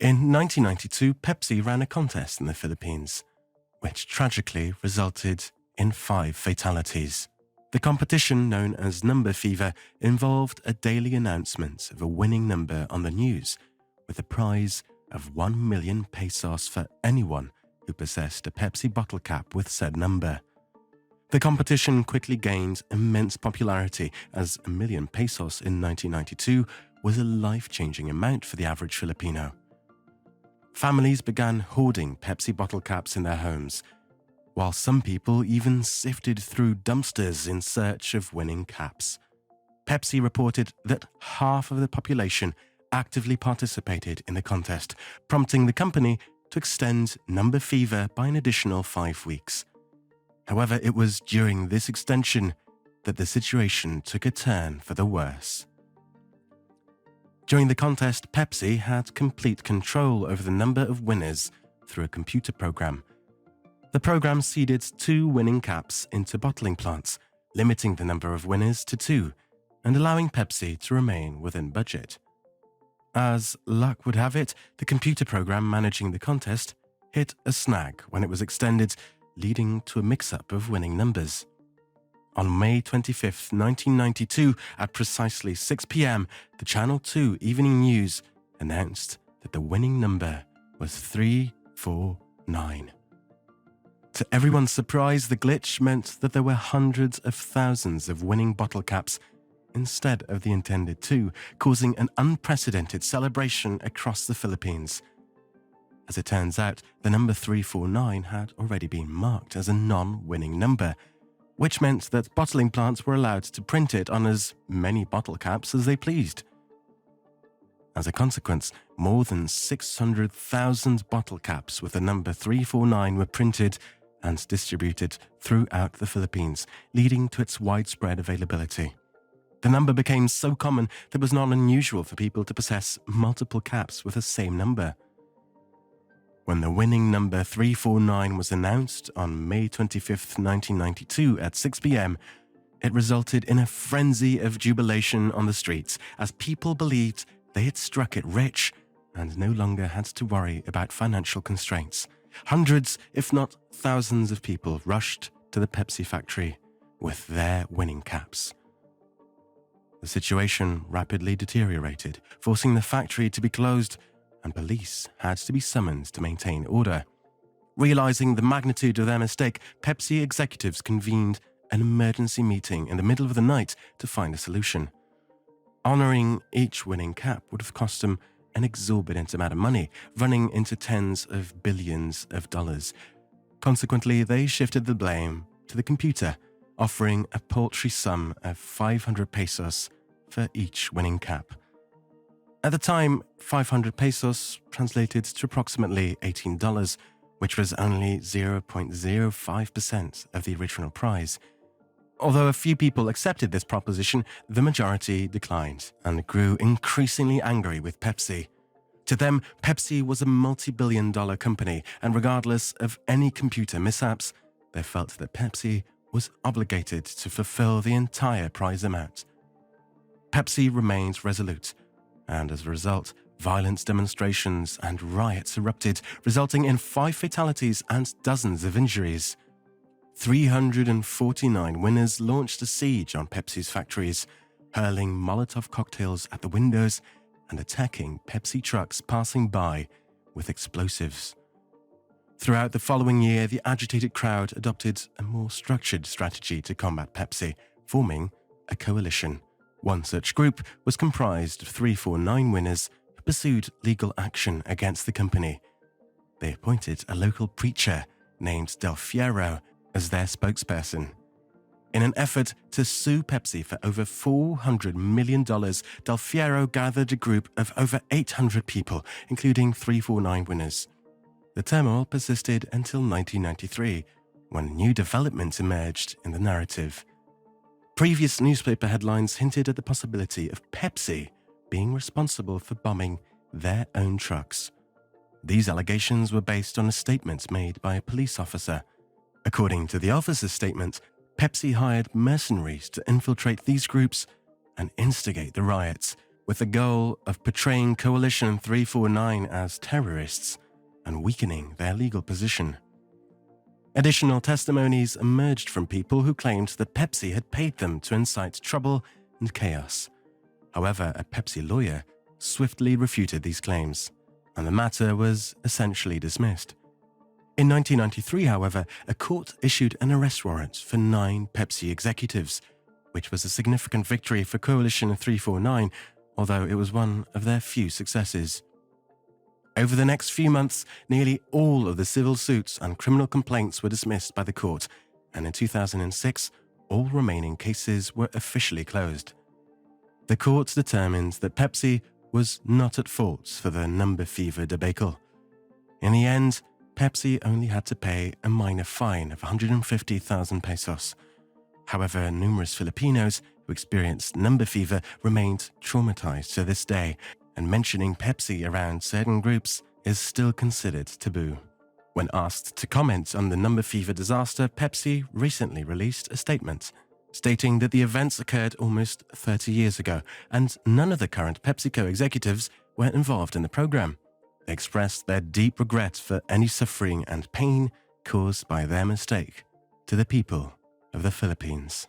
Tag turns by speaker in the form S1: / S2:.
S1: In 1992, Pepsi ran a contest in the Philippines, which tragically resulted in 5 fatalities. The competition, known as Number Fever, involved a daily announcement of a winning number on the news, with a prize of 1 million pesos for anyone who possessed a Pepsi bottle cap with said number. The competition quickly gained immense popularity, as 1 million pesos in 1992 was a life-changing amount for the average Filipino. Families began hoarding Pepsi bottle caps in their homes, while some people even sifted through dumpsters in search of winning caps. Pepsi reported that half of the population actively participated in the contest, prompting the company to extend Number Fever by an additional 5 weeks. However, it was during this extension that the situation took a turn for the worse. During the contest, Pepsi had complete control over the number of winners through a computer program. The program seeded 2 winning caps into bottling plants, limiting the number of winners to 2 and allowing Pepsi to remain within budget. As luck would have it, the computer program managing the contest hit a snag when it was extended, leading to a mix-up of winning numbers. On May 25, 1992, at precisely 6 p.m., the Channel 2 Evening News announced that the winning number was 349. To everyone's surprise, the glitch meant that there were hundreds of thousands of winning bottle caps instead of the intended 2, causing an unprecedented celebration across the Philippines. As it turns out, the number 349 had already been marked as a non-winning number, which meant that bottling plants were allowed to print it on as many bottle caps as they pleased. As a consequence, more than 600,000 bottle caps with the number 349 were printed and distributed throughout the Philippines, leading to its widespread availability. The number became so common that it was not unusual for people to possess multiple caps with the same number. When the winning number 349 was announced on May 25, 1992 at 6 p.m., it resulted in a frenzy of jubilation on the streets as people believed they had struck it rich and no longer had to worry about financial constraints. Hundreds, if not thousands of people rushed to the Pepsi factory with their winning caps. The situation rapidly deteriorated, forcing the factory to be closed, and police had to be summoned to maintain order. Realizing the magnitude of their mistake, Pepsi executives convened an emergency meeting in the middle of the night to find a solution. Honoring each winning cap would have cost them an exorbitant amount of money, running into tens of billions of dollars. Consequently, they shifted the blame to the computer, offering a paltry sum of 500 pesos for each winning cap. At the time, 500 pesos translated to approximately $18, which was only 0.05% of the original prize. Although a few people accepted this proposition, the majority declined and grew increasingly angry with Pepsi. To them, Pepsi was a multi-billion-dollar company, and regardless of any computer mishaps, they felt that Pepsi was obligated to fulfill the entire prize amount. Pepsi remained resolute, and as a result, violent demonstrations and riots erupted, resulting in 5 fatalities and dozens of injuries. 349 winners launched a siege on Pepsi's factories, hurling Molotov cocktails at the windows and attacking Pepsi trucks passing by with explosives. Throughout the following year, the agitated crowd adopted a more structured strategy to combat Pepsi, forming a coalition. One such group was comprised of 349 winners who pursued legal action against the company. They appointed a local preacher named Del Fierro as their spokesperson. In an effort to sue Pepsi for over $400 million, Del Fierro gathered a group of over 800 people, including 349 winners. The turmoil persisted until 1993, when a new development emerged in the narrative. Previous newspaper headlines hinted at the possibility of Pepsi being responsible for bombing their own trucks. These allegations were based on a statement made by a police officer. According to the officer's statement, Pepsi hired mercenaries to infiltrate these groups and instigate the riots, with the goal of portraying Coalition 349 as terrorists and weakening their legal position. Additional testimonies emerged from people who claimed that Pepsi had paid them to incite trouble and chaos. However, a Pepsi lawyer swiftly refuted these claims, and the matter was essentially dismissed. In 1993, however, a court issued an arrest warrant for 9 Pepsi executives, which was a significant victory for Coalition 349, although it was one of their few successes. Over the next few months, nearly all of the civil suits and criminal complaints were dismissed by the court, and in 2006, all remaining cases were officially closed. The court determined that Pepsi was not at fault for the Number Fever debacle. In the end, Pepsi only had to pay a minor fine of 150,000 pesos. However, numerous Filipinos who experienced number fever remained traumatized to this day, and mentioning Pepsi around certain groups is still considered taboo. When asked to comment on the number fever disaster, Pepsi recently released a statement stating that the events occurred almost 30 years ago and none of the current PepsiCo executives were involved in the program. They expressed their deep regret for any suffering and pain caused by their mistake to the people of the Philippines.